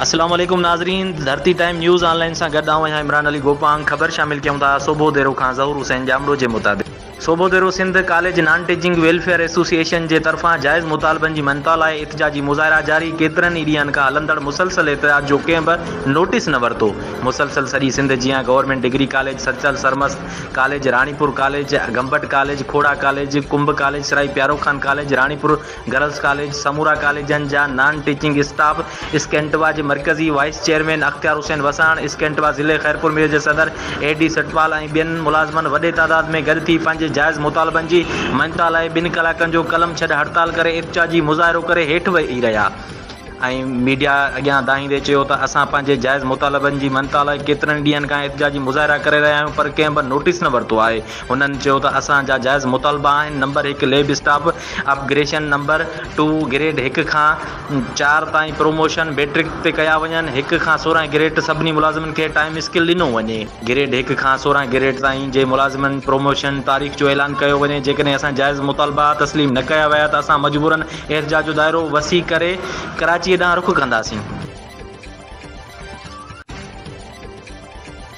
अस्सलाम वालेकुम नाज़रीन, धरती टाइम न्यूज़ ऑनलाइन से गॾु आऊं आहियां इमरान अली गोपांग। ख़बर शामिल कयूं था सूबो देरो खां ज़हूर हुसैन जामरो के मुताबिक़ सूबो देरो Sindh college non teaching welfare association के तरफा जायज़ मुतालबन की मनता लाइ एहतजाजी मुज़ाहिरा जारी। केतरनि ई ॾींहनि खां हलंदड़ मुसलसल एहतजाज जो कंहिं बि नोटिस न वरितो। मुसलसल सॼी सिंध जीअं government degree college, Sachal Sarmast college, Ranipur college, Gambat college, Khora college, Kumb college, Sarai Pyaro Khan college, Ranipur girls college, समूरा कॉलेजन जा नॉन टीचिंग स्टाफ स्कैंटवा के मरकज़ी वाइस चेयरमैन अख्तियार हुसैन वसाण, स्कैंटवा ज़िले खैरपुर मीर के सदर एडी सटवाल और ॿियनि मुलाज़मन वॾे तादाद में गॾु थी पंहिंजे जायज़ मुतालबन की मनता लाइ 2 कलाकनि जो कलम छॾ हड़ताल करे एहतजाजी मुज़ाहिरो करे हेठि वेही रहिया। मीडिया अॻियां दाहींदे चयो त असां पंहिंजे जायज़ मुतालबन की मनता लाइ केतिरनि ॾींहनि खां एहतजाजी मुज़ाहिरा करे रहिया आहियूं, पर कंहिं बि नोटिस न वरितो आहे। हुननि चयो त असांजा जायज़ मुतालबा आहिनि। नंबर 1 लेब स्टाफ अपग्रेडेशन, नंबर 2 ग्रेड 1 खां 4 ताईं प्रोमोशन मैट्रिक ते कया वञनि। 1 खां 16 ग्रेड सभिनी मुलाज़िमनि खे टाइम स्किल ॾिनो वञे। ग्रेड 1 खां 16 ग्रेड ताईं जे मुलाज़िमनि प्रोमोशन तारीख़ जो ऐलान कयो वञे। जेकॾहिं असां जायज़ मुतालबा तस्लीम न कया विया त असां मजबूरन एहतजाज जो दायरो वसी करे कराची ॾांहुं रुख कंदासीं।